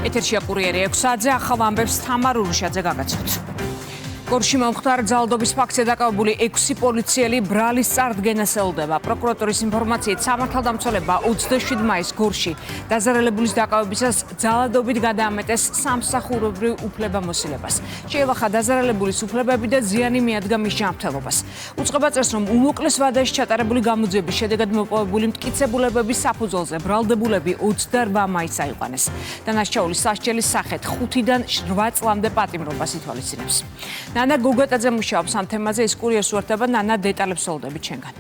ეთერშია კურიერი 6 საათზე ახალ ამბებს თამარ ურუშაძე გაგაცნობთ. გორში მომხდარ ძალადობის ფაქტზე დაკავებული 6 პოლიციელი ბრალის წარდგენას ელოდება. პროკურატურის ინფორმაციით სამართალდამცველება 27 მაისს გორში დაზარალებულის დაკავებისას ძალადობით გადაამეტეს სამსახურებრივ უფლებამოსილებას. შეელახა დაზარალებულის უფლებები და ზიანი მიადგა მის ჯანმრთელობას. უწყება წერს, რომ უმოკლეს ვადაში ჩატარებული გამოძიების შედეგად მოპოვებული მტკიცებულებების საფუძველზე ბრალდებულები 28 მაისს აიყვანეს. დანაშაულის სასჯელის სახით 5-დან 8 წლამდე პატიმრობას ითვალისწინებს. ნანა გოგატაძე მუშაობს ამ თემაზე, ის კურიერს უერთდება. ნანა, დეტალებს ველოდებით ჩვენგან.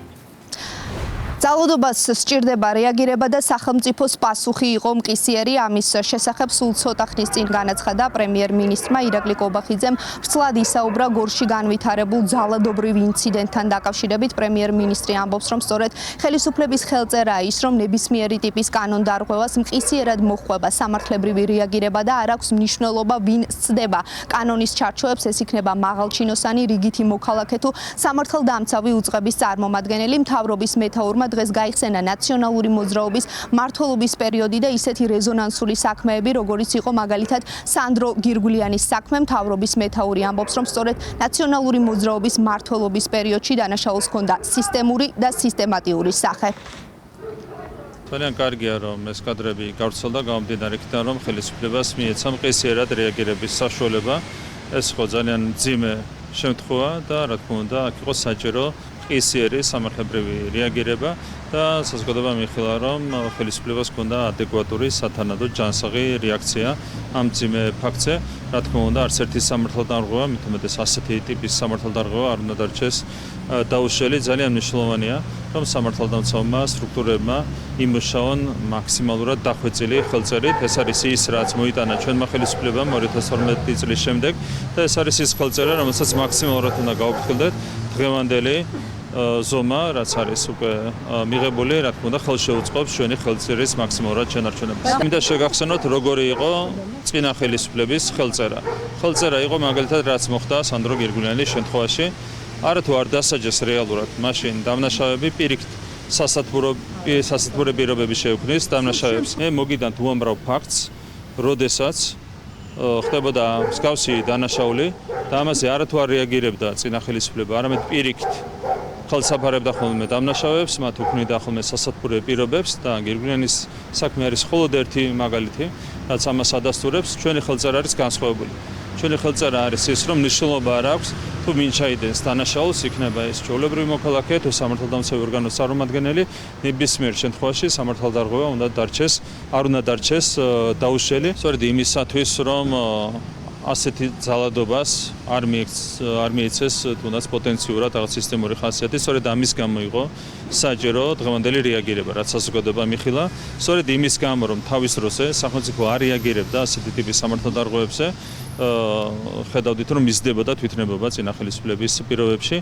ძალადობას სჭირდება რეაგირება და სახელმწიფოს პასუხი იყო მყისიერი. ამის შესახებ სულ ცოტა ხნის წინ განაცხადა პრემიერ-მინისტრმა ირაკლი კობახიძემ. ვრცლად ისაუბრა გორში განვითარებულ ძალადობრივ ინციდენტთან დაკავშირებით. პრემიერ-მინისტრი ამბობს, რომ სწორედ ხელისუფლების ხელწერაა ის, რომ ნებისმიერი ტიპის კანონდარღვევას მყისიერად მოჰყვება სამართლებრივი რეაგირება და არ აქვს მნიშვნელობა ვინ სცდება კანონის ჩარჩოებს. ეს იქნება მაღალჩინოსანი, რიგითი მოქალაქე თუ სამართალდამცავი უწყების წარმომადგენელი. მთავრობის მეთაურმა დღეს გაიხსენა ნაციონალური მოძრაობის მმართველობის პერიოდი და ისეთი რეზონანსული საქმეები, როგორიც იყო მაგალითად სანდრო გირგვლიანის საქმე. მთავრობის მეთაური ამბობს, რომ სწორედ ნაციონალური მოძრაობის მმართველობის პერიოდში დანაშაულს ჰქონდა სისტემური და სისტემატიური სახე. ძალიან კარგია, რომ ეს კადრები გავრცელდა გამომდინარე იქიდან, რომ ხელისუფლებას მიეცა მყისიერად რეაგირების საშუალება. ეს ხო ძალიან მძიმე შემთხვევა და რა თქმა უნდა, აქ იყო საჭირო მყისიერი სამართლებრივი რეაგირება და საზოგადოება მიიხილა, რომ ხელისუფლებას ჰქონდა ადეკვატური სათანადო ჯანსაღი რეაქცია ამ მძიმე ფაქტზე. რა თქმა უნდა, არც ერთი სამართალდამცავი, მით უმეტეს ასეთი ტიპის სამართალდამცავი არ უნდა დარჩეს დაუშველი. ძალიან მნიშვნელოვანია, რომ სამართალდამცავმა სტრუქტურებმა იმუშაონ მაქსიმალურად დახვეწილი ხელწერით. ეს არის ის, რაც მოიტანა ჩვენმა ხელისუფლებამ 2012 წლის შემდეგ და ეს არის ის ხელწერა, რომელსაც მაქსიმალურად უნდა გავაფრთხილდეთ. დღევანდელი ზომა, რაც არის უკვე მიღებული, რა თქმა უნდა, ხელშეუწყობს ჩვენი ხელწერის მაქსიმალურად შენარჩუნებას. მინდა შეგახსენოთ, როგორი იყო წინა ხელისუფლების ხელწერა. ხელწერა იყო მაგალითად, რაც მოხდა სანდრო გირგვლიანის შემთხვევაში. არათუ არ დასაჯეს რეალურად, მაშინ დამნაშავეები პირიქით სასათბურე პირობები შეექმნის დამნაშავეებს. მე მოგიდანთ უამრავ ფაქტს, როდესაც ხდებოდა მსგავსი დანაშაული და ამაზე არათუ არ რეაგირებდა წინა ხელისუფლება, არამედ პირიქით ხელსაფარებდა ხოლმე დამნაშავეებს, მათ უქმნიდა ხოლმე სასათბურე პირობებს და გირგვლიანის საქმე არის მხოლოდ ერთი მაგალითი, რაც ამას ადასტურებს. ჩვენი ხელწერა არის განსხვავებული. ჩვენი ხელწერა არის ის, რომ მნიშვნელობა არ აქვს თუ ვინ ჩაიდენს დანაშაულს, იქნება ეს ჩვეულებრივი მოქალაქე თუ სამართალდამცავი ორგანოს წარმომადგენელი. ნებისმიერ შემთხვევაში სამართალდამცავი არ უნდა დარჩეს დაუშველი. სწორედ იმისათვის, რომ ასეთი ძალადობას არ მიეცეს თუნდაც პოტენციურად რაღაც სისტემური ხასიათი, სწორედ ამის გამო იყო საჭირო დღევანდელი რეაგირება, რაც საზოგადოება მიხილა. სწორედ იმის გამო, რომ თავის დროზე სახელმწიფო არ რეაგირებდა ასეთი ტიპის სამართალდამცავებზე, ხედავდით, რომ მისდებოდა თვითნებობა წინა ხელისუფლების პირობებში.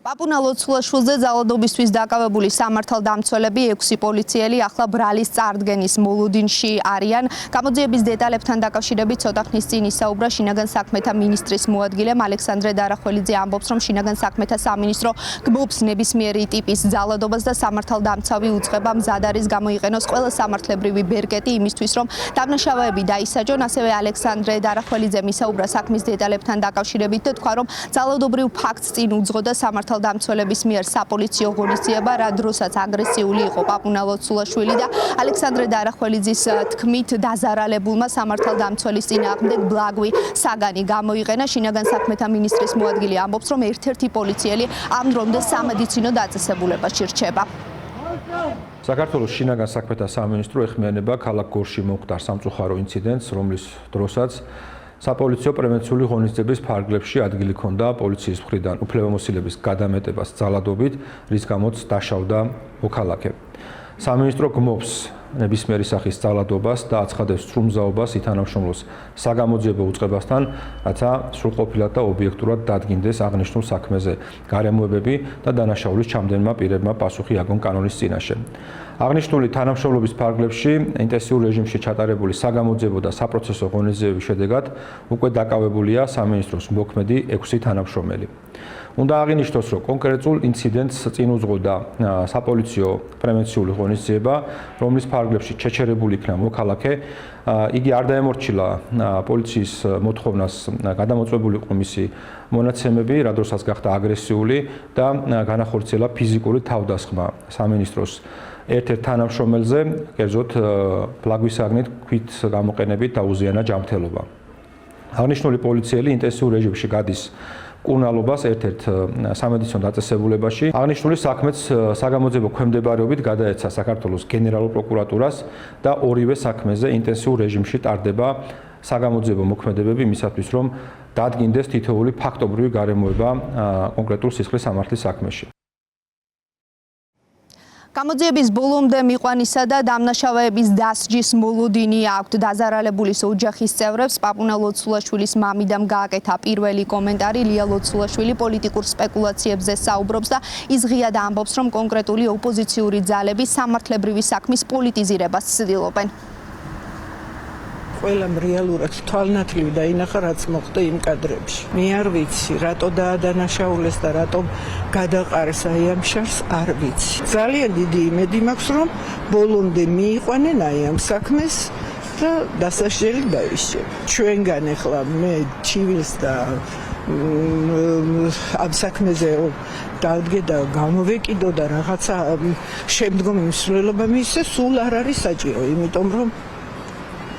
პაპუნა ლოცულაშვილზე ძალადობისთვის დაკავებული სამართალდამცველები 6 პოლიციელი ახლა ბრალის წარდგენის მოლოდინში არიან. გამოძიების დეტალებთან დაკავშირებით ცოტა ხნის წინ ისაუბრა შინაგან საქმეთა მინისტრის მოადგილემ ალექსანდრე დარახველიძე. ამბობს, რომ შინაგან საქმეთა სამინისტრო გმობს ნებისმიერი ტიპის ძალადობას და სამართალდამცავი უწყება მზად არის გამოიყენოს ყველა სამართლებრივი ბერკეტი იმისთვის, რომ დამნაშავეები დაისაჯონ. ასევე ალექსანდრე დარახველიძემ ისაუბრა საქმის დეტალებთან დაკავშირებით და თქვა, რომ ძალადობრივ ფაქტს წინ უძღოდა სამართალდამცველების მიერ საპოლიციო ღონისძიება, რა დროსაც აგრესიული იყო პაპუნა ლოცულაშვილი და ალექსანდრე დარახველიძის თქმით დაზარალებულმა სამართალდამცველის წინააღმდეგ ბლაგვი საგანი გამოიყენა. შინაგან საქმეთა მინისტრის მოადგილე ამბობს, რომ ერთ-ერთი პოლიციელი ამ დრომდე სამედიცინო დაწესებულებაში რჩება. საქართველოს შინაგან საქმეთა სამინისტრო ეხმიანება ქალაქ გორში მომხდარ სამწუხარო ინციდენტს, რომლის დროსაც საპოლიციო პრევენციული ღონისძიების ფარგლებში ადგილი ჰქონდა პოლიციის მხრიდან უფლებამოსილების გადამეტებას ძალადობით, რის გამოც დაშავდა მოქალაქე. სამინისტრო გმობს ნებისმიერი სახის ძალადობას და აცხადებს სრულმზაობას ითანამშრომლოს საგამოძიებო უწყებასთან, რათა სრულყოფილად და ობიექტურად დადგინდეს აღნიშნულ საქმეზე გარემოებები და დანაშაულის ჩამდენმა პირებმა პასუხი აგონ კანონის წინაშე. აღნიშნული თანამშრომლობის ფარგლებში ინტენსიურ რეჟიმში ჩატარებული საგამოძიებო და საპროცესო ღონისძიებების შედეგად უკვე დაკავებულია სამინისტროს მოქმედი 6 თანამშრომელი. უნდა აღინიშნოს, რომ კონკრეტულ ინციდენტს წინ უძღოდა საპოლიციო პრევენციული ღონისძიება, რომლის ფარგლებში ჩეჩერებული იქნა მოქალაქე. იგი არ დაემორჩილა პოლიციის მოთხოვნას გადამოწმებული იყო მისი მონაცემები, რა დროსაც გახდა აგრესიული და განახორციელა ფიზიკური თავდასხმა სამინისტროს ერთ-ერთ თანამშრომელზე, კერძოდ ფლაგვისაგნით ქვით გამოყენებით დაუზიანა ჯანმრთელობა. აღნიშნული პოლიციელი ინტენსიურ რეჟიმში გადის მკურნალობას ერთ-ერთ სამედიცინო დაწესებულებაში. აღნიშნული საქმეც საგამოძიებო ქვემდებარეობით გადაეცა საქართველოს გენერალურ პროკურატურას და ორივე საქმეზე ინტენსიურ რეჟიმში ტარდება საგამოძიებო მოქმედებები მისათვის, რომ დადგინდეს თითოეული ფაქტობრივი გარემოება კონკრეტულ სისხლის სამართლის საქმეში. გამოძიების ბოლომდე მიყვანისა და დამნაშავეების დასჯის მოლოდინი აქვთ დაზარალებულის ოჯახის წევრებს. პაპუნა ლოცულაშვილის მამიდამ გააკეთა პირველი კომენტარი. ლია ლოცულაშვილი პოლიტიკურ სპეკულაციებზე საუბრობს და ის ღიად ამბობს, რომ კონკრეტული ოპოზიციური ძალები სამართლებრივი საქმის პოლიტიზირებას ცდილობენ. ყველამ რეალურად თვალნათლივ დაინახა, რაც მოხდა იმ კადრებში. მე არ ვიცი, რატო დაადანაშაულეს და რატომ გადაყარეს აი ამ შარს, არ ვიცი. ძალიან დიდი იმედი მაქვს, რომ ბოლომდე მიიყვანენ აი ამ საქმეს და დასაშლელი დაიშლება. ჩვენგან ახლა მე ჩივილს და ამ საქმეზე დავდგე და გამოვეკიდო და რაღაცა შემდგომი მსვლელობა მისცე, სულ არ არის საჭირო, იმიტომ რომ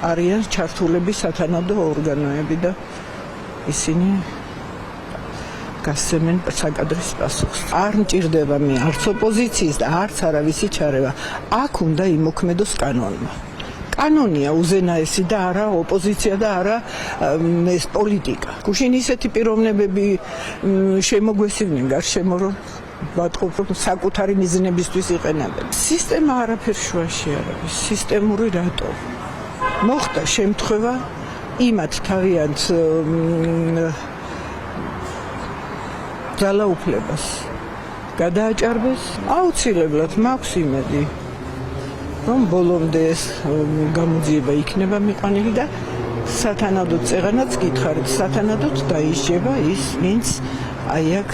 არიან ჩართულები სათანადო ორგანოები და ისინი გასცემენ საკადრის პასუხს. არ მჭირდება მე არც ოპოზიციის და არც არავისი ჩარევა. აქ უნდა იმოქმედოს კანონმა. კანონია უზენაესი და არა ოპოზიცია და არა ეს პოლიტიკა. გუშინ ისეთი პიროვნებები შემოგვესივნენ გარშემო, რომ ვატყობ, რომ საკუთარი მიზნებისთვის იყენებენ. სისტემა არაფერ შუაში არ არის. სისტემური რატო? მოხდა შემთხვევა იმათ თავიანთ ძალაუფლებას გადააჭარბეს. აუცილებლად მაქვს იმედი, რომ ბოლომდე ეს გამოძიება იქნება მიყვანილი და სათანადოდ წეღანაც გითხარით, სათანადოდ დაიშება ის, ვინც აი აქ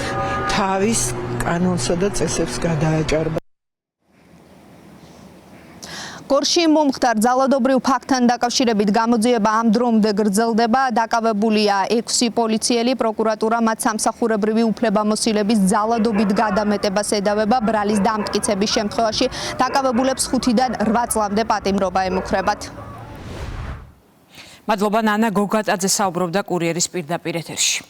თავის კანონსა და წესებს გადააჭარბა. გორში მომხდარ ძალადობრივ ფაქტთან დაკავშირებით გამოძიება ამ დრომდე გრძელდება. დაკავებულია 6 პოლიციელი. პროკურატურა მათ სამსახურებრივი უფლებამოსილების ძალადობით გადამეტებას ედავება. ბრალის დამტკიცების შემთხვევაში დაკავებულებს 5-დან 8 წლამდე პატიმრობა ემუქრებათ. მადლობა ნანა გოგატაძე საუბრობდა კურიერის პირდაპირ ეთერში.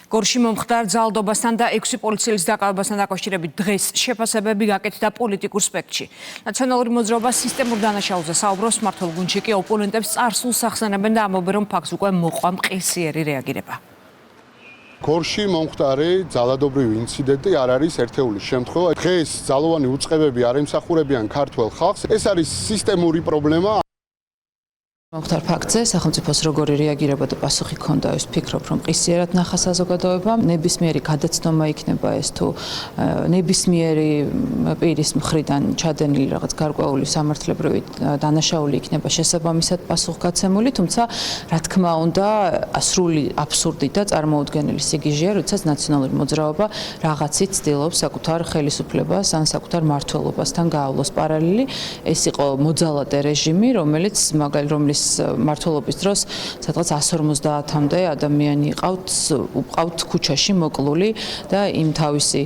გორში მომხდარ ძალადობასთან და 6 პოლიციელის დაკავებასთან დაკავშირებით დღეს შეფასებები გაკეთდა პოლიტიკურ სპექტრში. ნაციონალური მოძრაობა სისტემურ დანაშაულზე საუბრობს, მმართველ გუნდში კი ოპონენტებს წარსულს ახსენებენ და ამბობენ, რომ ფაქტს უკვე მოყვა მყისიერი რეაგირება. გორში მომხდარი ძალადობრივი ინციდენტი არ არის ერთეული შემთხვევა. დღეს ძალოვანი უწყებები არ ემსახურებიან ქართველ ხალხს. ეს არის სისტემური პრობლემა. მომხდარ ფაქტზე სახელმწიფოს როგორი რეაგირება და პასუხი ჰქონდა, ის ვფიქრობ, რომ ყისიერად ნახა საზოგადოებამ. ნებისმიერი გადაცნობა იქნება ეს თუ ნებისმიერი პირის მხრიდან ჩადენილი რაღაც გარკვეული სამართლებრივი დანაშაული იქნება შესაბამისად პასუხგაცემული, თუმცა რა თქმა უნდა სრული აბსურდი და წარმოუდგენელი სიგიჟეა, როდესაც ნაციონალური მოძრაობა რაღაცით ცდილობს საკუთარ ხელისუფლებას ან საკუთარ მმართველობასთან გაავლოს პარალელი. ეს იყო მოძალადე რეჟიმი, რომელიც მმართველობის დროს სადღაც 150-მდე ადამიანი ყავთ ქუჩაში მოკლული და იმ თავისი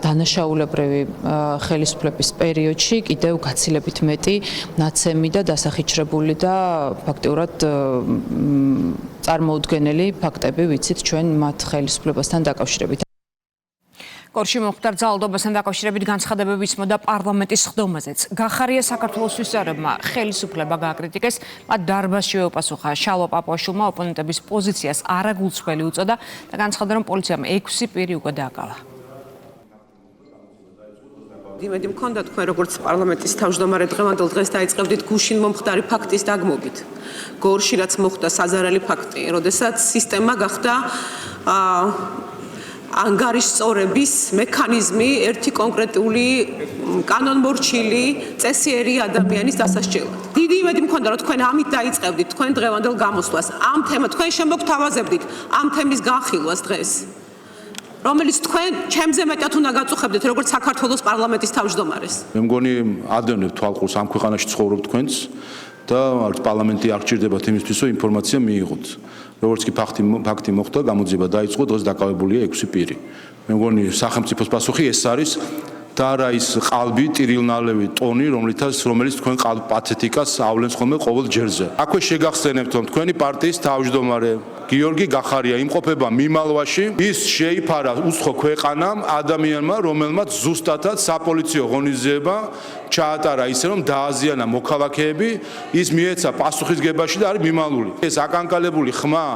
დანაშაულებრივი ხელისუფლების პერიოდში კიდევ გაცილებით მეტი ნაცემი და დასახიჩრებული და ფაქტიურად წარმოუდგენელი ფაქტები ვიცით ჩვენ მათ ხელისუფლებასთან დაკავშირებით. გორში მომხდარ ძალადობასთან დაკავშირებით განცხადებები ისმოდა პარლამენტის სხდომაზეც. გახარია საქართველოს ვიზარებმა ხელისუფლება გააკრიტიკეს, მათ დარბაზში ეუპასუხა. შალვა პაპუაშვილმა ოპონენტების პოზიციას არაგულწრფელი უწოდა და განცხადა, რომ პოლიციამ 6 პირი უკვე დააკავა. იმედი მქონდა თქვენ როგორც პარლამენტის თავმჯდომარე დღევანდელ დღეს დაიწყებდით გუშინ მომხდარი ფაქტის დაგმობით. გორში რაც მოხდა საზარელი ფაქტი, როდესაც სისტემა გახდა ანგარიშწორების მექანიზმი ერთი კონკრეტული კანონმორჩილი წესიერი ადამიანის დასასჯელად. დიდი იმედი მქონდა, რომ თქვენ ამით დაიწყებდით თქვენ დღევანდელ გამოსვლას. ამ თემას თქვენ შემოგთავაზებდით ამ თემის განხილვას დღეს. რომელიც თქვენ ჩემზე მეტად უნდა გაწუხებდეთ როგორც საქართველოს პარლამენტის თავმჯდომარეს. მე მგონი ადევნებ თვალყურს ამ ქვეყანაში ცხოვრობ თქვენს და პარლამენტი არ გჭირდებათ იმისთვის, რომ ინფორმაცია მიიღოთ. როგორც კი ფაქტი მოხდა, გამოძიება დაიწყო, დღეს დაკავებულია 6 პირი. მე მგონი სახელმწიფოს პასუხი ეს არის და არა ის ყალბი, ტირილნალევი ტონი, რომელიც თქვენ პათეტიკას ავლენს ხოლმე ყოველ ჯერზე. აქვე შეგახსენებთ, რომ თქვენი პარტიის თავმჯდომარე გიორგი გახარია იმყოფება მიმალვაში, ის შეიფარა უცხო ქვეყანამ ადამიანმა, რომელმაც ზუსტადად საპოლიციო ღონისძიება ჩაატარა ისე, რომ დააზიანა მოქალაქეები, ის მიეცა პასუხისგებაში და არის მიმალული. ეს აკანკალებული ხმა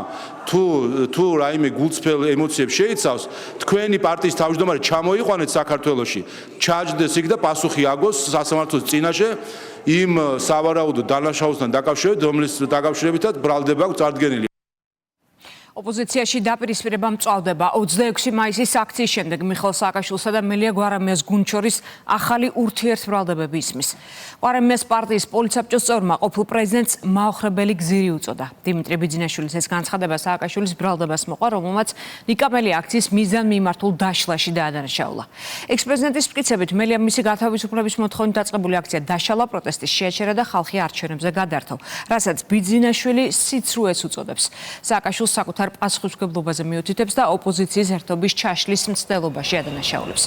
თუ რაიმე გულწრფელ ემოციებს შეიცავს, თქვენი პარტიის თავმჯდომარე ჩამოიყვანეთ საქართველოში, ჩაჯდეს იქ და პასუხი აგოს სასამართლოს წინაშე იმ სავარაუდო დანაშაულთან დაკავშირებით, რომლის დაკავშირებითაც ბრალდება აქვს წარდგენილი. ოპოზიციაში დაპირისპირება მწვავდება 26 მაისის აქციის შემდეგ მიხეილ სააკაშვილსა და მელია გვარამიას გუნდს შორის ახალი ურთიერთბრალდებები ისმის. გვარამიას პარტიის პოლიცსაბჭოს წევრმა ყოფილ პრეზიდენტს მაოხრებელი გზირი უწოდა. დიმიტრი ბიძინაშვილის ეს განცხადება სააკაშვილის ბრალდებას მოყვა, რომელმაც ნიკამელი აქციის მიზანმიმართულ დაშლაში დაადანაშაულა. ექს-პრეზიდენტის მტკიცებით მელიამ მისი გათავისუფლების მოთხოვნით დაწყებული აქცია დაშალა, პროტესტის შეაჩერა და ხალხი არჩევნებზე გადართო, რასაც ბიძინაშვილი სიცრუეს უწოდებს. სააკაშვილს საკუთარ პასუხისმგებლობაზე მიუთითებს და ოპოზიციის ერთობის ჩაშლის მცდელობაში ადანაშაულებს.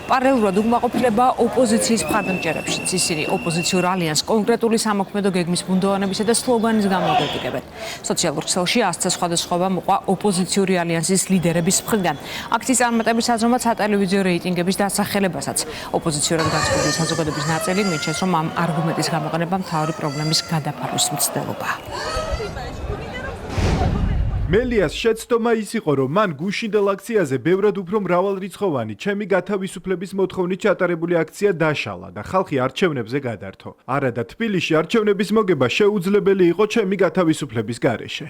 პარალელურად უკმაყოფილება ოპოზიციის მხარდამჭერებშიც. ისინი ოპოზიციურ ალიანსს კონკრეტული სამოქმედო გეგმის ბუნდოვანებისა და სლოგანის გამო აკრიტიკებენ. სოციალურ ქსელში 100-ზე სხვადასხვა მოყვა ოპოზიციური ალიანსის ლიდერების მხრიდან. აქციის წარმატების აზრომაც სატელევიზიო რეიტინგების დასახელებასაც. ოპოზიციურად განწყობილი საზოგადოების ნაწილი მიიჩნევს, რომ ამ არგუმენტის გამოყენება მთავარი პრობლემის გადაფარვის მცდელობაა. მელიას შეცდომა ის იყო, რომ მან გუშინდელ აქციაზე ბევრად უფრო მრავალრიცხოვანი ჩემი გათავისუფლების მოთხოვნით ჩატარებული აქცია დაშალა და ხალხი არჩევნებზე გადართო. არა და თბილისში არჩევნების მოგება შეუძლებელი იყო ჩემი გათავისუფლების გარეშე.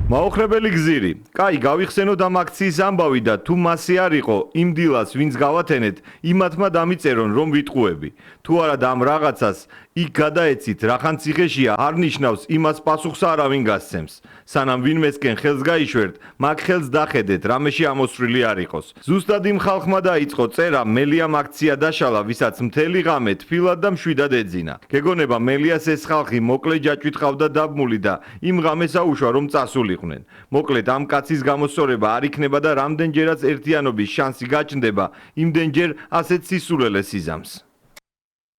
მაოხრებელი გზირი. კაი, გავიხსენოთ ამ აქციის ამბავი და თუ მასე არ იყო, იმ დილას ვინც გავათენეთ, იმათმა დამიწერონ რომ ვიტყუები. თუ არა და ამ რაღაცას იქ გადაეცით, რახან ციხეშია, არ ნიშნავს იმას პასუხს არავინ გასცემს. სანამ ვინმესკენ ხელს გაიშვერთ, მაგ ხელს დახედეთ, რამეში ამოსვლილი არ იყოს. ზუსტად იმ ხალხმა დაიწყო წერა მელიამ აქცია დაშალა, ვისაც მთელი ღამე თბილად და მშვიდად ეძინა. გეგონება მელიას ეს ხალხი მოკლე ჯაჭვით ყავდა დაბმული და იმ ღამეს აუშვა რომ წასულიყვნენ. მოკლედ ამ კაცის გამოსწორება არ იქნება და რამდენჯერაც ერთიანობის შანსი გაჩნდება, იმდენჯერ ასეთ სისულელეს იზამს.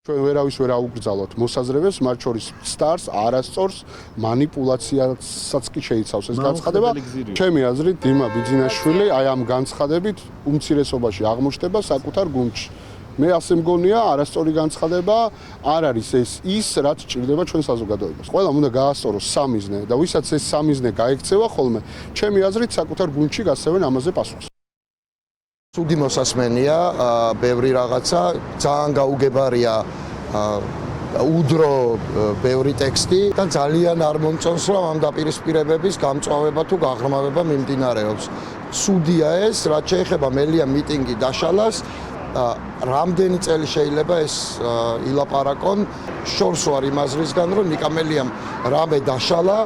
ჩვენ ვერავის ვერ აუგრძალოთ მოსაზრებებს, მათ შორის სტარს, არასწორს, მანიპულაციასაც კი შეიცავს ეს განცხადება. ჩემი აზრით, დიმა ბიძინაშვილი აი ამ განცხადებით უმცირესობაში აღმოჩნდება საკუთარ გუნდში. მე ასე მგონია, არასწორი განცხადება არ არის ის, რაც ჭირდება ჩვენ საზოგადოებას. ყველამ უნდა გაასწოროს სამიზნე და ვისაც ეს სამიზნე გაექცევა ხოლმე, ჩემი აზრით საკუთარ გუნდში გასცევენ ამაზე პასუხს. სუდი მოსასმენია, ბევრი რაღაცა, ძალიან გაუგებარია უდრო ბევრი ტექსტი და ძალიან არ მომწონს, რომ ამ დაპირისპირებების გამწვავება თუ გაღრმავება მიმდინარეობს. სუდია ეს, რაც შეეხება მელია მიტინგი დაშალას, რამდენი წელი შეიძლება ეს ილაპარაკონ, შორს ვარ იმ აზრისგან, რომ ნიკამელიამ რამე დაშალა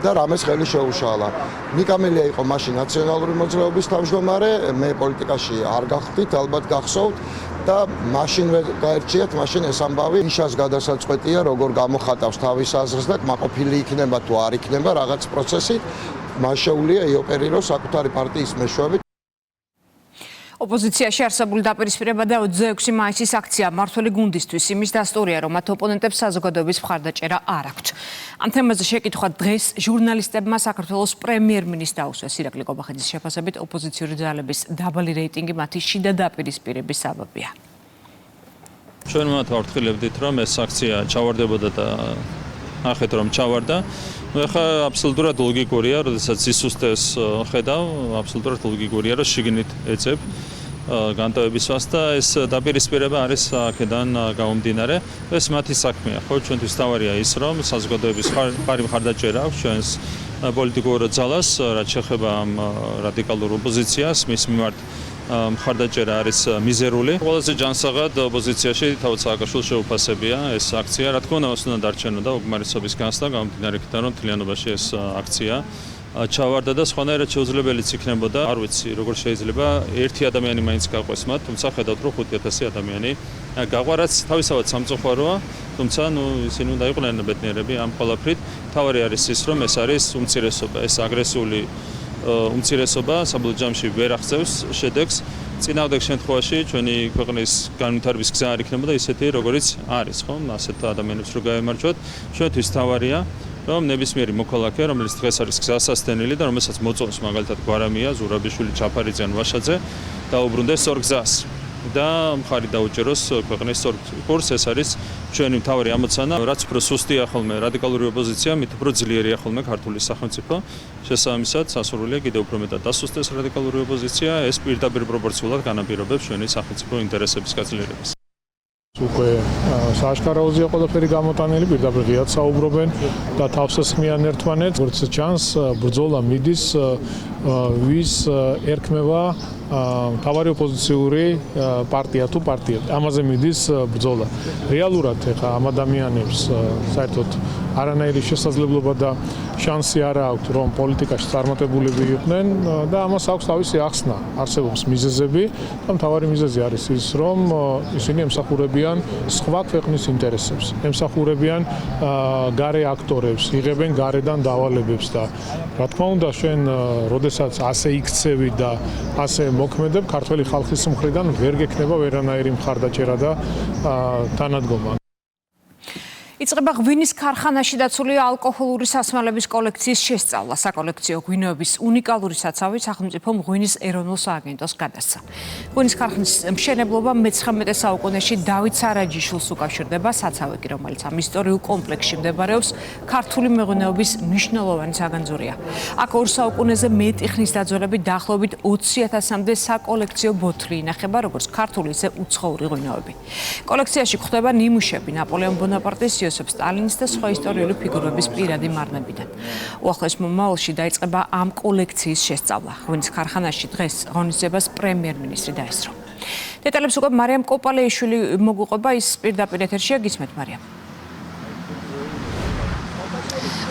და რამეს ხელი შეუშალა. ნიკამელია იყო მაშინ ნაციონალური მოძრაობის თავმჯდომარე, მე პოლიტიკაში არ გახდით, ალბათ გახსოვთ და მაშინ გაერჩიათ, მაშინ ეს ამბავი ნიშას გადასაწყვეტია, როგორ გამოხატავს თავის აზრს და კმაყოფილი იქნება თუ არ იქნება რაღაც პროცესით, მას შეუძლია იოპერიროს საკუთარი პარტიის მეშვეობით. ოპოზიციაში არსებული დაპირისპირება და 26 მაისის აქცია მმართველი გუნდისთვის იმის დასტურია, რომ მათ ოპონენტებს საზოგადოების მხარდაჭერა არ აქვთ. ამ თემაზე შეკითხვა დღეს ჟურნალისტებმა საქართველოს პრემიერ-მინისტრს დაუსვეს. ირაკლი ყობახიძის შეფასებით ოპოზიციური ძალების დაბალი რეიტინგი მათი შიდა დაპირისპირების საბაბია. ჩვენ მათ ვართხილებდით, რომ ეს აქცია ჩავარდებოდა და ნახეთ რომ ჩავარდა. ეხლა აბსოლუტურად ლოგიკურია, როდესაც სისუსტეს ხედავ, აბსოლუტურად ლოგიკურია, რომ შიგნით ეწებ განტოვებისას და ეს დაპირისპირება არის აქედან გამომდინარე. ეს მათი საქმეა, ხო, ჩვენთვის თავარია ის, რომ საზოგადოების მხარდაჭერა აქვს ჩვენს პოლიტიკურ ძალას, რაც შეეხება ამ რადიკალურ ოპოზიციას, მის მიმართ მხარდაჭერა არის მიზერული. ყველაზე ჯანსაღად ოპოზიციაში თავად სააკაშვილს შეუფასებია ეს აქცია. რა თქმა უნდა, მას უნდა დარჩენოდა უკმარისობის განცდა, გამომდინარე იქიდან, რომ მთლიანობაში ეს აქცია ჩავარდა და სხვანაირად შეუძლებელიც იქნებოდა. არ ვიცი, როგორ შეიძლება ერთი ადამიანი მაინც გაყვეს მათ, თუმცა ხედავთ, რომ 5000 ადამიანი გაყვარაც თავისთავად სამწუხაროა, თუმცა ისინი უნდა იყვნენ ბედნიერები ამ ყველაფრით. თავარი არის ის, რომ ეს არის უმცირესობა, ეს აგრესიული უმცირესობა საბოლოო ჯამში ვერ აღწევს შედეგს. წინააღმდეგ შემთხვევაში ჩვენი ქვეყნის განვითარების გზა არ იქნებოდა ისეთი, როგორიც არის, ხო? ასეთ ადამიანებს რო გაემარჯვოთ, ჩვენთვის თავარია, რომ ნებისმიერი მოქალაქე, რომელიც დღეს არის გზასასტენელი და რომელსაც მოწონს მაგალითად გვარამია, ზურაბიშვილი, ჩაფარიძე ან ვაშაძე, დაუბრუნდეს სწორ გზას და მხარი დაუჭეროს ქვეყნის სწორ კურსს. ეს არის ჩვენი მთავარი ამოცანა. რაც უფრო სუსტია ხოლმე რადიკალური ოპოზიცია, მით უფრო ძლიერია ხოლმე ქართული სახელმწიფო. შესაბამისად, სასურველია კიდევ უფრო მეტად დასუსტეს რადიკალური ოპოზიცია, ეს პირდაპირ პროპორციულად განაპირობებს ჩვენი სახელმწიფო ინტერესების გაძლიერებას. უკვე სააშკარაოზეა ყველაფერი გამოტანილი, პირდაპირ ღიად საუბრობენ და თავს ესხმიან ერთმანეთს. როგორც ჩანს, ბრძოლა მიდის, ვის ერქმევა მთავარი ოპოზიციური პარტია თუ პარტია. ამაზე მიდის ბრძოლა. რეალურად ეხა ამ ადამიანებს საერთოდ არანაირი შესაძლებლობა და შანსი არ აქვს, რომ პოლიტიკაში წარმატებულები იყვნენ და ამას აქვს თავისი ახსნა. არსებობს მიზეზები და მთავარი მიზეზი არის ის, რომ ისინი ემსახურებიან სხვა ქვეყნის ინტერესებს, ემსახურებიან გარე აქტორებს, იღებენ გარედან დავალებებს და რა თქმა უნდა, ჩვენ როდესაც ასე იქცევი და ასე მოქმედებ, ქართველი ხალხის მხრიდან ვერ გექნება ვერანაირი მხარდაჭერა და თანადგომა. იწყება ღვინის ქარხანაში დაცული ალკოჰოლური სასმელების კოლექციის შესწავლა. საკოლექციო ღვინოების უნიკალური საცავი სახელმწიფო ღვინის ეროვნულ სააგენტოს გადასცა. ღვინის ქარხნის მშენებლობა მე-19 საუკუნეში დავით სარაჯიშვილს უკავშირდება. საცავი კი, რომელიც ამ ისტორიულ კომპლექსში მდებარეობს, ქართული მეღვინეობის მნიშვნელოვანი საგანძურია. აქ 2 საუკუნეზე მეტი ხნის დაძველებით დაახლოებით 20,000-მდე საკოლექციო ბოთლი ინახება, როგორც ქართული, ისე უცხოური ღვინოები. კოლექციაში გვხვდება ნიმუშები ნაპოლეონ ბონაპარტის, იოსებ სტალინის და სხვა ისტორიული ფიგურების პირადი მარნებიდან. უახლოეს მომავალში დაიწყება ამ კოლექციის შესწავლა. ღვინის ქარხანაში დღეს ღონისძიებას პრემიერ-მინისტრი დაესწრო. დეტალებს უკვე მარიამ კოპალეიშვილი მოგვიყვება, ის პირდაპირ ეთერშია. გისმენთ, მარიამ.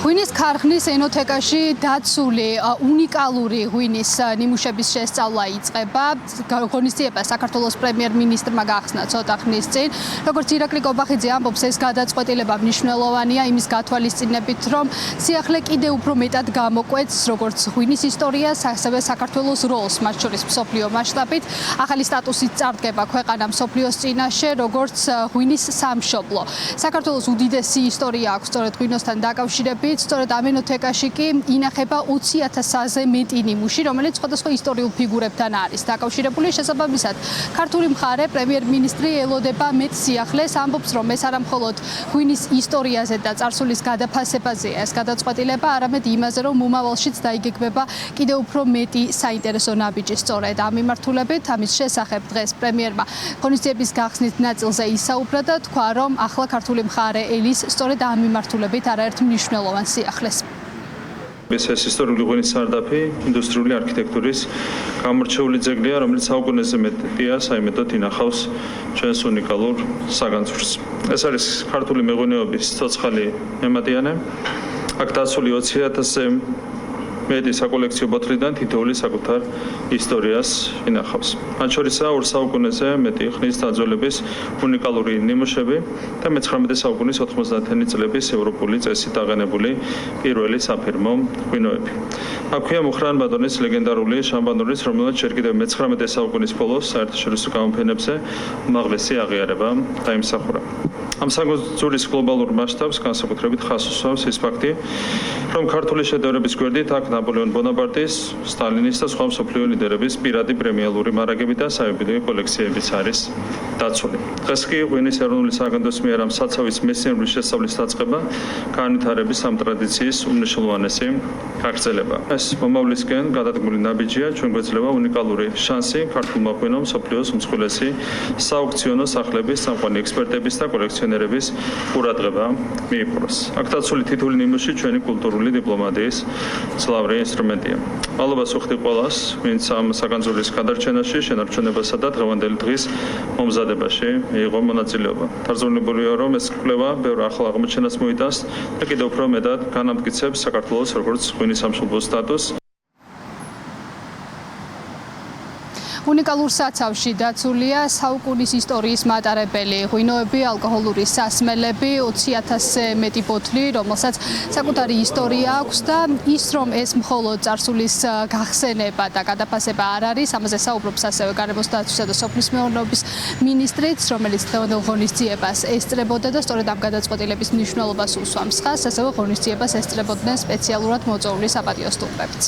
ღვინის ქარხნის ენოთეკაში დაცული უნიკალური ღვინის ნიმუშების შესწავლა იწყება. ღონისძიება საქართველოს პრემიერ-მინისტრმა გახსნა ცოტა ხნის წინ. როგორც ირაკლი კობახიძე ამბობს, ეს გადაწყვეტილება მნიშვნელოვანია იმის გათვალისწინებით, რომ სიახლე კიდევ უფრო მეტად გამოკვეთს როგორც ღვინის ისტორიას, ასევე საქართველოს როლს, მათ შორის მსოფლიო მასშტაბით. ახალი სტატუსით წარდგება ქვეყანა მსოფლიოს წინაშე, როგორც ღვინის სამშობლო. საქართველოს უდიდესი ისტორია აქვს სწორედ ღვინოსთან დაკავშირებით. სწორედ ამ ენოთეკაში კი ინახება 20,000-ზე მეტი ნიმუში, რომელიც სხვადასხვა ისტორიულ ფიგურებთან არის დაკავშირებული. შესაბამისად, ქართული მხარე პრემიერ-მინისტრი ელოდება მეტ სიახლეს, ამბობს, რომ ეს არა მხოლოდ ღვინის ისტორიაზე და წარსულის გადაფასებაზეა ეს გადაწყვეტილება, არამედ იმაზე, რომ მომავალშიც დაიგეგმება კიდევ უფრო მეტი საინტერესო ნაბიჯი. სწორედ ამ მიმართულებით, ამის შესახებ დღეს პრემიერმა ღონისძიების გახსნით ნაწილზე ისაუბრა და თქვა, რომ ახლა ქართული მხარე ელის სწორედ ამ მიმართულებით არაერთ მნიშვნელოვან სიახლეს. ეს ისტორიული ღვინის სარდაფი ინდუსტრიული არქიტექტურის გამორჩეული ძეგლია, რომელიც საუკუნეზე მეტია, საიმედოდ ინახავს ჩვენს უნიკალურ საგანძურს. ეს არის ქართული მეღვინეობის ცოცხალი მემატიანე. აქ დაცული 20,000-ზე მეტი საკოლექციო ბოთლიდან თითოეული საკუთარ ისტორიას ინახავს. მათ შორისაა 2 საუკუნეზე მეტი ხნის დაძველების უნიკალური ნიმუშები და მე-19 საუკუნის 90-იანი წლების ევროპული წესით აღენებული პირველი საფირმო ღვინოები. აქვეა მუხრან ბატონის ლეგენდარული შამპანურის, რომელიც ჯერ კიდევ მე-19 საუკუნის ბოლოს საერთაშორისო გამოფენებზე უმაღლესი აღიარება დაიმსახურა. ამ საგანძურის გლობალურ მასშტაბს განსაკუთრებით ხაზს უსვამს ის ფაქტი, რომ ქართული შედევრების გვერდით აქ ნაპოლეონ ბონაპარტის, სტალინის და სხვა მსოფლიო ლიდერების პირადი პრემიალური მარაგები და საიუბილეო კოლექციებიც არის დაცული. დღეს კი ღვინის ეროვნული სააგენტოს მიერ ამ საცავის მეცნიერული შესწავლის დაწყება განვითარების ამ ტრადიციის უმნიშვნელოვანესი გაგრძელება. ეს მომავლისკენ გადადგმული ნაბიჯია ჩვენ გვეძლევა უნიკალური შანსი ქართულმა ღვინომ მსოფლიოს უმსხვილესი სააუქციონო სახლების, წამყვანი ექსპერტების და კოლექციონერების გამოცენერების ყურადღება მიიპყროს. აქ დაცული თითოეული ნიმუში ჩვენი კულტურული დიპლომატიის მძლავრი ინსტრუმენტია. მადლობას ვუხდი ყველას, ვინც ამ საგანძურის გადარჩენაში, შენარჩუნებასა და დღევანდელი დღის მომზადებაში მიიღო მონაწილეობა. დარწმუნებულია, რომ ეს კვლევა ბევრ ახალ აღმოჩენას მოიტანს და კიდევ უფრო მეტად განამტკიცებს საქართველოს როგორც ღვინის სამშობლოს სტატუსს. უნიკალურ საცავში დაცულია საუკუნის ისტორიის მატარებელი ღვინოები, ალკოჰოლური სასმელები, 20,000-ზე მეტი ბოთლი, რომელსაც საკუთარი ისტორია აქვს და ის რომ ეს მხოლოდ წარსულის გახსენება და გადაფასება არ არის, ამაზე საუბრობს ასევე გარემოს დაცვისა და სოფლის მეურნეობის მინისტრიც, რომელიც დღევანდელ ღონისძიებას ესწრებოდა და სწორედ ამ გადაწყვეტილების მნიშვნელობას უსვამს ხაზს, ასევე ღონისძიებას ესწრებოდნენ სპეციალურად მოწვეული საპატიო სტუმრებიც.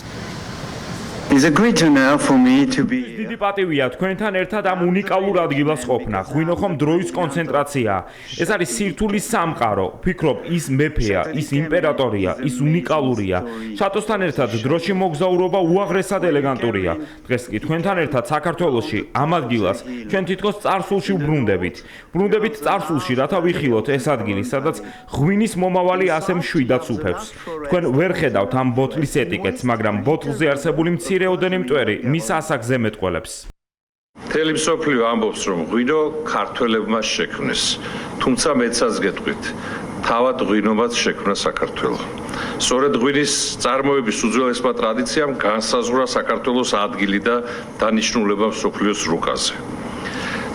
დიდი პატივია თქვენთან ერთად ამ უნიკალურ ადგილას ყოფნა. ღვინო ხომ დროის კონცენტრაციაა. ეს არის სირთულის სამყარო. ვფიქრობ, ის მეფეა, ის იმპერატორია, ის უნიკალურია. შატოსთან ერთად დროში მოგზაურობა უაღრესად ელეგანტურია. დღეს კი თქვენთან ერთად საქართველოში ამ ადგილას ჩვენ თითქოს წარსულში ვბრუნდებით. ბრუნდებით წარსულში, რათა ვიხილოთ ეს ადგილი, სადაც ღვინის მომავალი ასე მშვიდად უფევს. თქვენ ვერ ხედავთ ამ ბოთლის ეტიკეტს, მაგრამ ბოთლზე არსებული მცირეოდენი მტვერი მის ასაკზე მეტყველებს. მთელი მსოფლიო ამბობს, რომ ღვინო ქართველებმა შექმნეს, თუმცა მეცაც გეტყვით, თავად ღვინომაც შექმნა საქართველო. სწორედ ღვინის წარმოების უძველესმა ტრადიციამ განსაზღვრა საქართველოს ადგილი და დანიშნულება მსოფლიოს რუკაზე.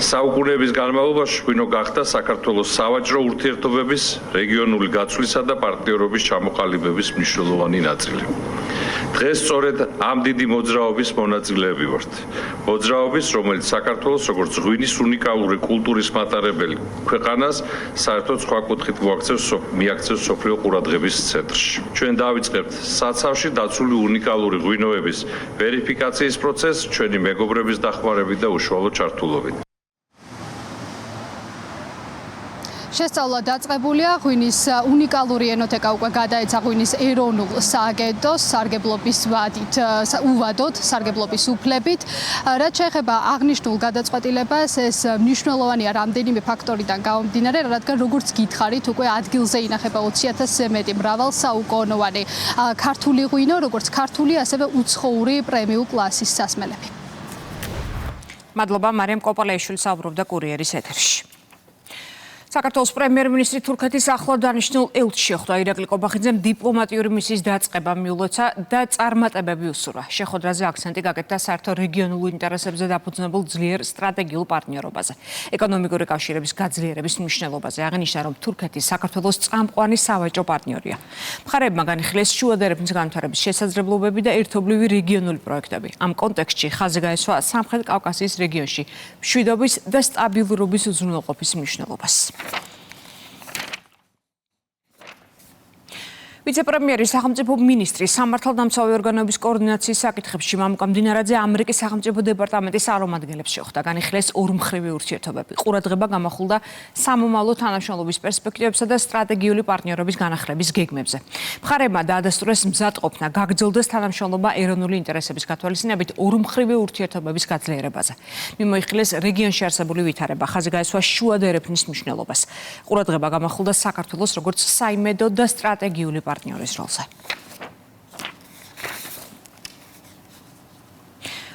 საუკუნეების განმავლობაში ღვინო გახდა საქართველოს სავაჭრო ურთიერთობების, რეგიონული გაცვლისა და პარტნიორობის ჩამოყალიბების მნიშვნელოვანი ნაწილი. დღეს სწორედ ამ დიდი მოძრაობის მონაწილეები ვართ. მოძრაობის, რომელიც საქართველოს როგორც ღვინის უნიკალური კულტურის მატარებელი ქვეყანას საერთოდ სხვა კუთხით მიაქცევს სოფლიო ყურადღების ცენტრში. ჩვენ დავიწყებთ საცავში დაცული უნიკალური ღვინოების ვერიფიკაციის პროცესს ჩვენი მეგობრების დახმარებით და უშუალო ჩართულობით. შესწავლა დაწყებულია, ღვინის უნიკალური ენოთეკა უკვე გადაეცა ღვინის ეროვნულ სააგენტოს სარგებლობის ვადით, უვადოდ სარგებლობის უფლებით. რაც შეეხება აღნიშნულ გადაწყვეტილებას, ეს მნიშვნელოვანია რამდენიმე ფაქტორიდან გამომდინარე, რადგან როგორც გითხარით, უკვე ადგილზე ინახება 20,000-ზე მეტი მრავალსაუკუნოვანი ქართული ღვინო, როგორც ქართული, ასევე უცხოური პრემიულ კლასის სასმელები. მადლობა მარიამ კოპალეიშვილი საუბრობდა კურიერის ეთერში. საქართველოს პრემიერ-მინისტრი თურქეთის ახლად დანიშნულ ელჩს შეხვდა ირაკლი ყობახიძემ დიპლომატიური მისიის დაწყება მიულოცა და წარმატებები უსურვა. შეხვედრაზე აქცენტი გაკეთდა საერთო რეგიონულ ინტერესებზე დაფუძნებულ ძლიერ სტრატეგიულ პარტნიორობაზე, ეკონომიკური კავშირების გაძლიერების მნიშვნელობაზე. აღნიშნა, რომ თურქეთი საქართველოს წამყვანი სავაჭრო პარტნიორია. მხარეებმა განიხილეს შუადერეფნის განვითარების შესაძლებლობები და ერთობლივი რეგიონული პროექტები. ამ კონტექსტში ხაზი გაესვა სამხრეთ კავკასიის რეგიონში მშვიდობის და სტაბილურობის უზრუნველყოფის მნიშვნელობას. ვიცე-პრემიერი, სახელმწიფო მინისტრი, სამართალდამცავი ორგანოების კოორდინაციის საკითხებში მამუკა მდინარაძე ამერიკის სახელმწიფო დეპარტამენტის წარმომადგენლებს შეხვდა. განიხილეს ორმხრივი ურთიერთობები. ყურადღება გამახვილდა სამომავლო თანამშრომლობის პერსპექტივებსა და სტრატეგიული პარტნიორობის განახლების გეგმებზე. მხარეებმა დაადასტურეს მზადყოფნა, გაგრძელდეს თანამშრომლობა ეროვნული ინტერესების გათვალისწინებით ორმხრივი ურთიერთობების გაძლიერებაზე. მიმოიხილეს რეგიონში არსებული ვითარება, ხაზი გაესვა შუადერეფნის მნიშვნელობას. ყურადღება გამახვილდა საქართველოს როგორც საიმედო და სტრატეგიული პარტნიორის როლზე.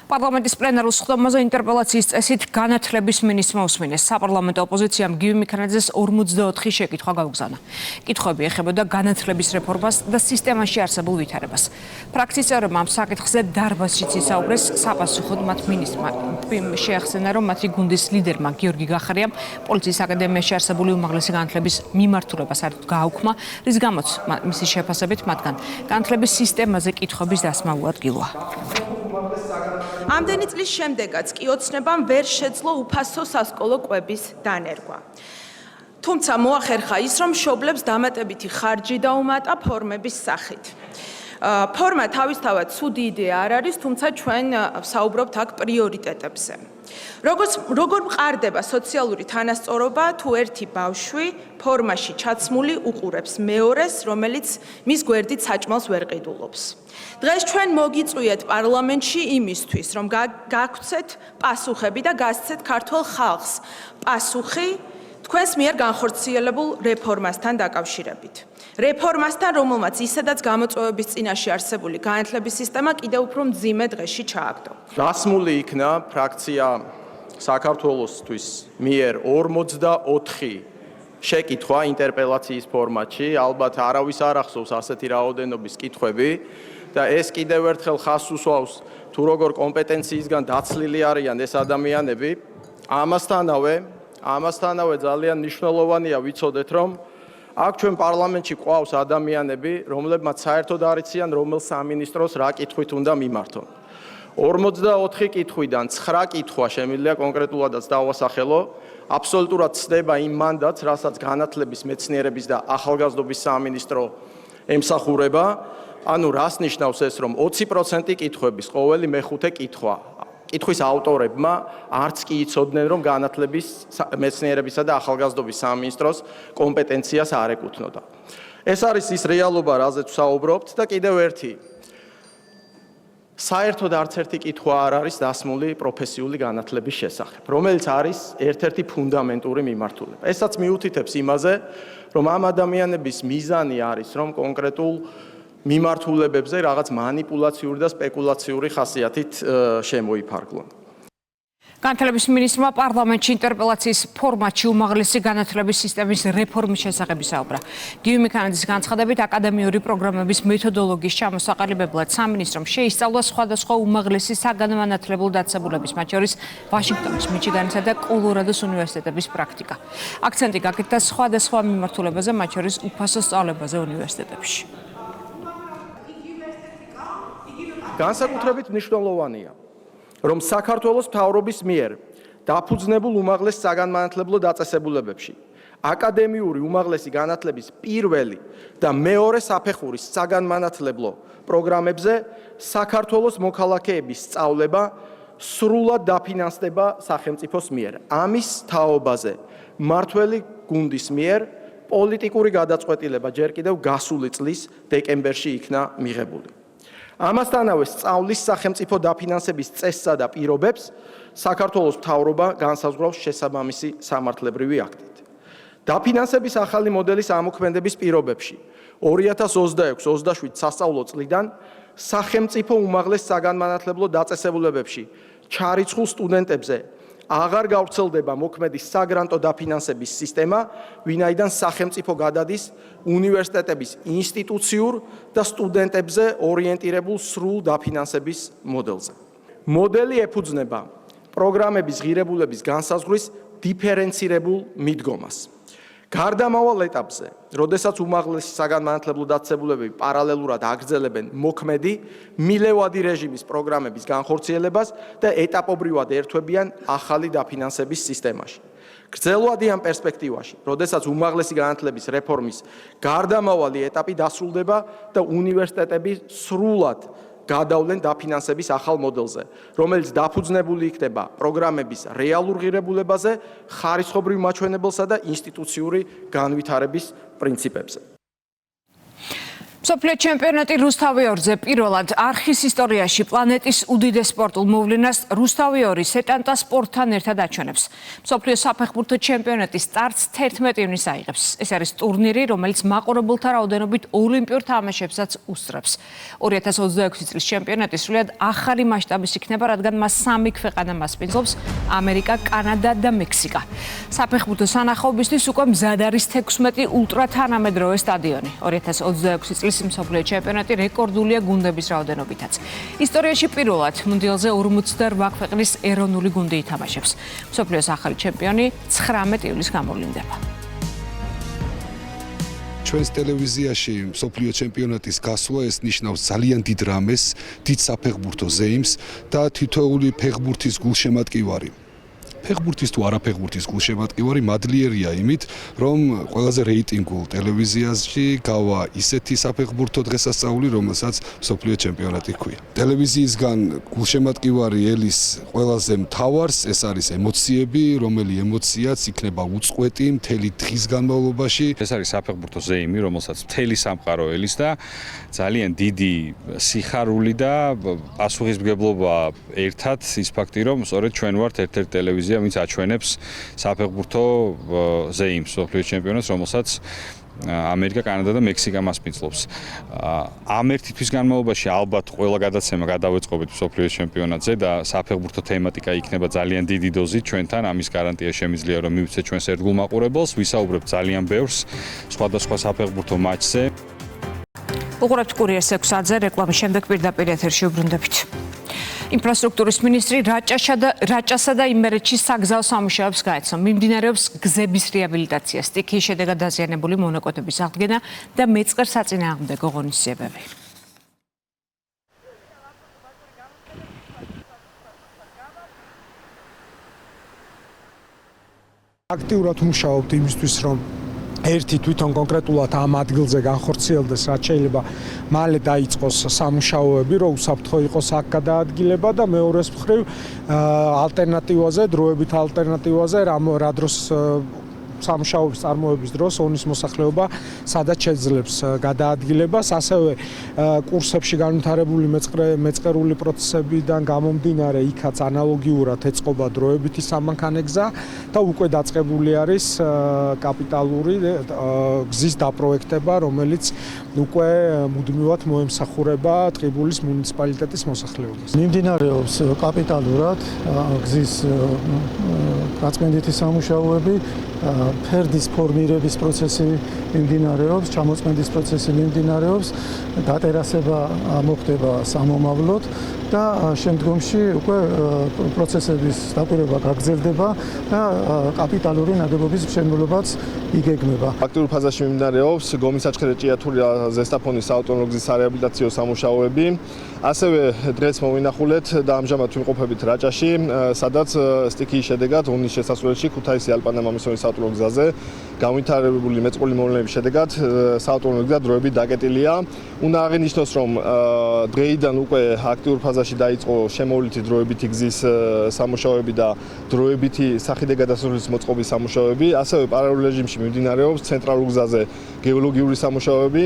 პარლამენტის პლენარულ სხდომაზე ინტერპელაციის წესით განათლების მინისტრმა უსმინეს. საპარლამენტო ოპოზიციამ გივი მიქანაძეს 44 შეკითხვა გაუგზავნა. კითხვები ეხებოდა განათლების რეფორმას და სისტემაში არსებულ ვითარებას. ფრაქციის წევრებმა ამ საკითხზე დარბაზშიც ისაუბრეს. საპასუხოდ მათ მინისტრმა შეახსენა, რომ მათი გუნდის ლიდერმა გიორგი გახარიამ პოლიციის აკადემიაში არსებული უმაღლესი განათლების მიმართულება საერთოდ გააუქმა, რის გამოც მისი შეფასებით მათგან განათლების სისტემაზე კითხვების დასმა უადგილოა. ამდენი წლის შემდეგაც კი ოცნებამ ვერ შეძლო უფასო სასკოლო კვების დანერგვა. თუმცა მოახერხა ის, რომ მშობლებს დამატებითი ხარჯი დაუმატა ფორმების სახით. ფორმა თავისთავად ცუდი იდეა არ არის, თუმცა ჩვენ საუბრობთ აქ პრიორიტეტებზე. როგორ მყარდება სოციალური თანასწორობა, თუ ერთი ბავშვი ფორმაში ჩაცმული უყურებს მეორეს, რომელიც მის გვერდით საჭმელს ვერ ყიდულობს. დღეს ჩვენ მოგიწვიეთ პარლამენტში იმისთვის, რომ გაგვცეთ პასუხები და გასცეთ ქართულ ხალხს პასუხი თქვენს მიერ განხორციელებულ რეფორმასთან დაკავშირებით. რეფორმასთან, რომელმაც ისედაც გამოწვევების წინაშე არსებული განათლების სისტემა კიდევ უფრო მძიმე დღეში ჩააგდო. დასმული იქნა ფრაქცია საქართველოსთვის მიერ 44 შეკითხვა ინტერპელაციის ფორმატში, ალბათ არავის არ ახსოვს ასეთი რაოდენობის კითხვები და ეს კიდევ ერთხელ ხაზს უსვავს თუ როგორ კომპეტენციისგან დაცლილი არიან ეს ადამიანები. ამასთანავე ძალიან მნიშვნელოვანია ვიცოდეთ, რომ აქ ჩვენ პარლამენტში ყავს ადამიანები, რომლებმაც საერთოდ არ იციან, რომელ სამინისტროს რა კითხვით უნდა მიმართონ. 44 კითხვიდან 9 კითხვა შემიძლია კონკრეტულადაც დავასახელო, აბსოლუტურად ცდება იმ მანდატს, რასაც განათლების, მეცნიერების და ახალგაზრდობის სამინისტრო ემსახურება. ანუ რას ნიშნავს ეს, რომ 20% კითხვების ყოველი მეხუთე კითხვის ავტორებმა არც კი იცოდნენ, რომ განათლების, მეცნიერებისა და ახალგაზრდობის სამინისტროს კომპეტენციას არ ეკუთვნოდა. ეს არის ის რეალობა, რაზეც ვსაუბრობთ და კიდევ ერთი. საერთოდ არც ერთი კითხვა არ არის დასმული პროფესიული განათლების შესახებ, რომელიც არის ერთ-ერთი ფუნდამენტური მიმართულება. ესაც მიუთითებს იმაზე, რომ ამ ადამიანების მიზანი არის, რომ კონკრეტულ მიმართულებებზე რაღაც მანიპულაციური და სპეკულაციური ხასიათით შემოიფარგლონ. განათლების მინისტრმა პარლამენტში ინტერპელაციის ფორმატში უმაღლესი განათლების სისტემის რეფორმის შესახებ ისაუბრა. გივი მექანიძის განცხადებით, აკადემიური პროგრამების მეთოდოლოგიის ჩამოსაყალიბებლად სამინისტრომ შეისწავლა სხვადასხვა უმაღლესი საგანმანათლებლო დაწესებულების, მათ შორის ვაშინგტონის, მიჩიგანისა და კოლორადოს უნივერსიტეტების პრაქტიკა. აქცენტი გაკეთდა სხვადასხვა მიმართულებაზე, მათ შორის უფასო სწავლებაზე უნივერსიტეტებში. განსაკუთრებით მნიშვნელოვანია, რომ საქართველოს მთავრობის მიერ დაფუძნებულ უმაღლეს საგანმანათლებლო დაწესებულებებში აკადემიური უმაღლესი განათლების პირველი და მეორე საფეხურის საგანმანათლებლო პროგრამებზე საქართველოს მოქალაქეების სწავლება სრულად დაფინანსდება სახელმწიფოს მიერ. ამის თაობაზე მმართველი გუნდის მიერ პოლიტიკური გადაწყვეტილება ჯერ კიდევ გასული წლის დეკემბერში იქნა მიღებული. ამასთანავე სწავლის სახელმწიფო დაფინანსების წესსა და პირობებს საქართველოს მთავრობა განსაზღვრავს შესაბამისი სამართლებრივი აქტით. დაფინანსების ახალი მოდელის ამოქმედების პირობებში 2026-27 სასწავლო წლიდან სახელმწიფო უმაღლეს საგანმანათლებლო დაწესებულებებში ჩარიცხულ სტუდენტებზე აღარ გავრცელდება მოქმედი საგრანტო დაფინანსების სისტემა, ვინაიდან სახელმწიფო გადადის უნივერსიტეტების ინსტიტუციურ და სტუდენტებზე ორიენტირებულ სრულ დაფინანსების მოდელზე. მოდელი ეფუძნება პროგრამების ღირებულების განსაზღვრის დიფერენცირებულ მიდგომას. გარდამავალ ეტაპზე, როდესაც უმაღლესი საგანმანათლებლო დაწესებულებები პარალელურად აგრძელებენ მოქმედი მილევადი რეჟიმის პროგრამების განხორციელებას და ეტაპობრივად ერთვებიან ახალი დაფინანსების სისტემაში. გრძელვადიან პერსპექტივაში, როდესაც უმაღლესი განათლების რეფორმის გარდამავალი ეტაპი დასრულდება და უნივერსიტეტები სრულად გადავლენ დაფინანსების ახალ მოდელზე, რომელიც დაფუძნებული იქნება პროგრამების რეალურ ღირებულებაზე, ხარისხობრივ მაჩვენებელსა და ინსტიტუციური განვითარების პრინციპებზე. მსოფლიო ჩემპიონატი რუსთავი-2-ზე პირველად არხის ისტორიაში პლანეტის უდიდეს სპორტულ მოვლენას რუსთავი-2 სეტანტა სპორტთან ერთად აჩვენებს. მსოფლიო საფეხბურთო ჩემპიონატის სტარტს 11 ივნისს აიღებს. ეს არის ტურნირი, რომელიც მაყურებელთა რაოდენობით ოლიმპიურ თამაშებსაც უსწრებს. 2026 წლის ჩემპიონატი სრულიად ახალი მასშტაბის იქნება, რადგან მას 3 ქვეყანა მასპინძლობს: ამერიკა, კანადა და მექსიკა. საფეხბურთო სანახაობისთვის უკვე მზად არის 16 ულტრათანამედროვე სტადიონი. 2026 წლის მსოფლიო ჩემპიონატი რეკორდულია გუნდების რაოდენობითაც. ისტორიაში პირველად მუნდიალზე 48 ქვეყნის ეროვნული გუნდი ითამაშებს. მსოფლიოს ახალი ჩემპიონი 19 ივლისს გამოვლინდება. ჩვენს ტელევიზიაში მსოფლიო ჩემპიონატის გასვლა ეს ნიშნავს ძალიან დიდ რამეს, დიდ საფეხბურთო ზეიმს და თითოეული ფეხბურთის გულშემატკივარი. ფეხბურთის თუ არაფეხბურთის გულშემატკივარი მადლიერია იმით, რომ ყველაზე რეიტინგულ ტელევიზიაში გავა ისეთი საფეხბურთო დღესასწაული, რომელსაც მსოფლიო ჩემპიონატი ჰქვია. ტელევიზიისგან გულშემატკივარი ელის ყველაზე მთავარს, ეს არის ემოციები, რომელი ემოციაც იქნება უწყვეტი მთელი დღის განმავლობაში. ეს არის საფეხბურთო ზეიმი, რომელსაც მთელი სამყარო ელის და ძალიან დიდი სიხარული და პასუხისმგებლობა ერთად ის ფაქტი, რომ სწორედ ჩვენ ვართ ერთ-ერთი ტელევიზია, ფედერაცია, ვინც აჩვენებს საფეხბურთო ზეიმს მსოფლიო ჩემპიონატს, რომელსაც ამერიკა, კანადა და მექსიკა მასპინძლობს. ამ ერთი თვის განმავლობაში ალბათ ყველა გადაცემა გადავეწყობით მსოფლიო ჩემპიონატზე და საფეხბურთო თემატიკა იქნება ძალიან დიდი დოზით ჩვენთან. ამის გარანტია შემიძლია რომ მივცეთ ჩვენს ერთგულ მაყურებელს, ვისაუბრებთ ძალიან ბევრს სხვადასხვა საფეხბურთო მატჩზე. უყურებთ კურიერს 6 საათზე, რეკლამის შემდეგ პირდაპირ ეთერში უბრუნდებით. ინფრასტრუქტურის მინისტრი რაჭასა და იმერეთში საგზაო სამუშაოებს გაეცნო. მიმდინარეობს გზების რეაბილიტაცია, სტიქიის შედეგად დაზიანებული მონაკვეთების აღდგენა და მეწყერ საწინააღმდეგო ღონისძიებები. აქტიურად მუშაობთ იმისთვის, რომ ერთი თვითონ კონკრეტულად ამ ადგილზე განხორციელდეს, რაც შეიძლება მალე დაიწყოს სამუშაოები, რომ უსაფრთხო იყოს აქ გადაადგილება და მეორეს მხრივ ალტერნატივაზე, დროებით ალტერნატივაზე, რა დროს სამუშაოების წარმოების დროს ონის მოსახლეობა სადაც შეძლებს გადაადგილებას, ასევე კურსებში განვითარებული მეწყერული პროცესებიდან გამომდინარე იქაც ანალოგიურად ეწყობა დროებითი სამანქანეგზა და უკვე დაწყებული არის კაპიტალური გზის დაპროექტება, რომელიც უკვე მუდმივად მოემსახურება ტყიბულის მუნიციპალიტეტის მოსახლეობას. მიმდინარეობს კაპიტალურად გზის გაწმენდითი სამუშაოები, ფერდის ფორმირების პროცესი მიმდინარეობს, ჩამოწმენდის პროცესი მიმდინარეობს, დატერასება მოხდება სამომავლოდ და შემდგომში უკვე პროცესების დაკვირვება გაგრძელდება და კაპიტალური ნაგებობის მშენებლობაც იგეგმება. აქტიურ ფაზაში მიმდინარეობს გომისაჩხერე-ჭიათური ზესტაფონის საავტომობილო გზის სარეაბილიტაციო სამუშაოები. ასევე დღეს მოვინახულეთ და ამჟამად ვიმყოფებით რაჭაში, სადაც სტიქიის შედეგად ღვინის შესასვლელში ქუთაისი ალპანა-მამისონის საავტომობილო გზაზე განვითარებული მეწყრული მოვლენების შედეგად საავტომობილო გზა დროებით დაკეტილია. უნდა აღინიშნოს, რომ დღეიდან უკვე აქტიურ ფაზაში დაიწყო შემოვლითი დროებითი გზის სამუშაოები და დროებითი სახიდე გადასასვლელის მოწყობის სამუშაოები. ასევე პარალელურ რეჟიმში მიმდინარეობს ცენტრალურ გზაზე გეოლოგიური სამუშაოები.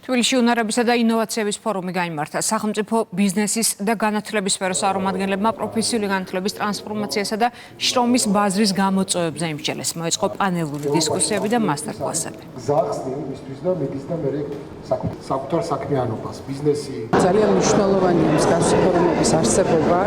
თბილისში უნარებისა და ინოვაციების ფორუმი გაიმართა. სახელმწიფო ბიზნესის და განათლების სფეროს წარმომადგენლებმა პროფესიული განათლების ტრანსფორმაციასა და შრომის ბაზრის გამოწვევებზე იმსჯელეს. მოეწყო პანელური დისკუსიები და მასტერკლასები. გზახსნილი მისთვის და მიდის და მე საკუთარ საქმიანობას, ბიზნესი. ძალიან მნიშვნელოვანია მსგავსი ფორუმების არსებობა,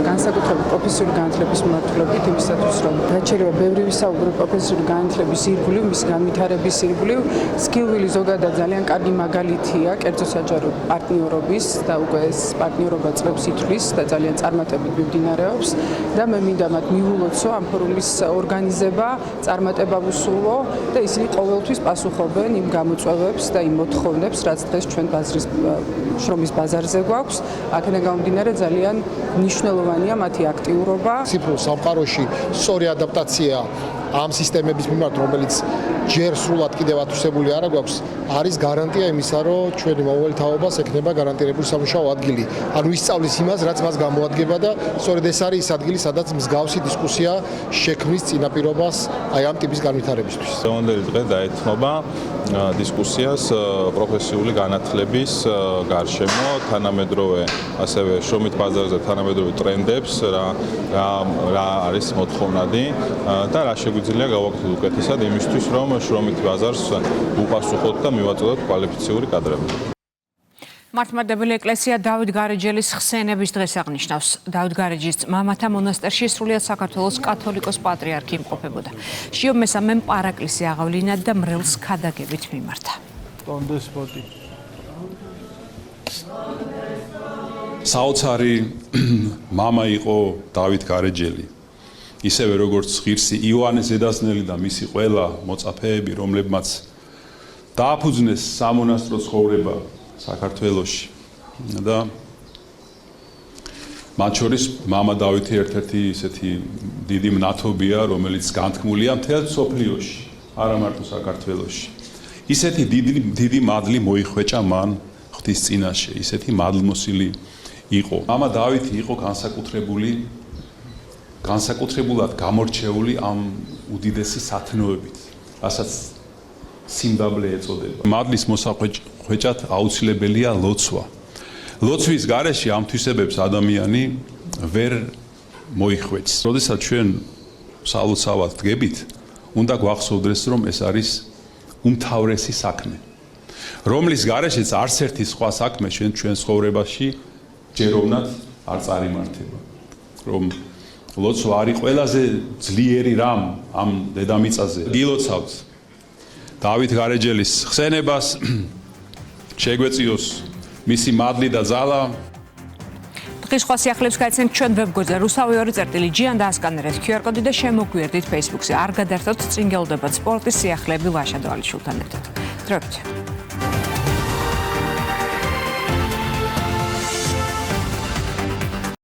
განსაკუთრებით პროფესიული განათლების მიმართულებით იმისათვის, რომ რაც შეიძლება ბევრი ვისაუბროთ პროფესიული განათლების ირგვლივ, მის განვითარების ირგვლივ, სკილვილი ზოგადად ძალიან კარგი მაგალითია კერძო საჯარო პარტნიორობის და უკვე ეს პარტნიორობა წლებს ითვლის და ძალიან წარმატებით მიმდინარეობს და მე მინდა მათ მიულოცო ამ ფორუმის ორგანიზება, წარმატება ვუსურვო და ისინი ყოველთვის პასუხობენ იმ გამოწვევებს და იმ მოთხოვნებს, რაც დღეს ჩვენ ბაზრის შრომის ბაზარზე გვაქვს. აქედან გამომდინარე ძალიან მნიშვნელოვანია მათი აქტიურობა. ციფრულ სამყაროში სწორი ადაპტაცია ამ სისტემების მიმართ, რომელიც ჯერ სრულად კიდევ ათვისებული არ გვაქვს, არის გარანტია იმისა, რომ ჩვენი მომავალი თაობას ექნება გარანტირებული სამუშაო ადგილი. ანუ ისწავლის იმას, რაც მას გამოადგება და სწორედ ეს არის ის ადგილი, სადაც მსგავსი დისკუსია შექმნის წინაპირობას აი ამ ტიპის განვითარებისთვის. დღევანდელი დღე დაეთმობა დისკუსიას პროფესიული განათლების გარშემო, თანამედროვე ასევე შრომით ბაზარზე თანამედროვე ტრენდებს, რა არის მოთხოვნადი და რა შეგვიძლია გავაკეთოთ უკეთესად იმისთვის, რომ შრომით ბაზარს უპასუხოთ და მივაწოდოთ კვალიფიციური კადრები. მართლმადიდებელი ეკლესია დავით გარეჯელის ხსენების დღეს აღნიშნავს. დავით გარეჯის მამათა მონასტერში სრულიად საქართველოს კათოლიკოს პატრიარქი იმყოფებოდა. შიო მესამემ პარაკლისი აღავლინა და მრევლს ქადაგებით მიმართა. ტონდესპოტი. საოცარი მამა იყო დავით გარეჯელი. ისევე როგორც ღირსი იოანე ზედაზნელი და მისი ყველა მოწაფეები, რომლებმაც დააფუძნეს სამონასტრო ცხოვრება საქართველოში და მათ შორის მამა დავითი ერთ-ერთი ისეთი დიდი მნათობია, რომელიც განთქმულია მთელ სოფლიოში, არა მარტო საქართველოში. ისეთი დიდი მადლი მოიხვეჭა მან ღვთის წინაშე, ისეთი მადლმოსილი იყო. მამა დავითი იყო განსაკუთრებულად გამორჩეული ამ უდიდესი სათნოებით, რასაც სიმდაბლე ეწოდება. მადლის მოსახვეჭად აუცილებელია ლოცვა. ლოცვის გარეშე ამ თვისებებს ადამიანი ვერ მოიხვეწს. როდესაც ჩვენ სალოცავად დგებით, უნდა გვახსოვდეს, რომ ეს არის უმთავრესი საქმე, რომლის გარეშეც არც ერთი სხვა საქმე ჩვენ ცხოვრებაში ჯეროვნად არ წარიმართება. რომ ლოცვა არის ყველაზე ძლიერი რამ ამ დედამიწაზე. გილოცავთ დავით გარეჯელის ხსენებას, შეგვეციოს მისი მადლი და ძალა. დღის სხვა სიახლეებს გაიცნეთ ჩვენ ვებგვერდზე rusavi2.gi-ან დაასკანერეთ QR კოდი და შემოგვიერთდით Facebook-ზე. არ გადაერთოთ წინ გელოდებათ სპორტის სიახლეები ლაშა დვალიშვილთან ერთად. დროებით.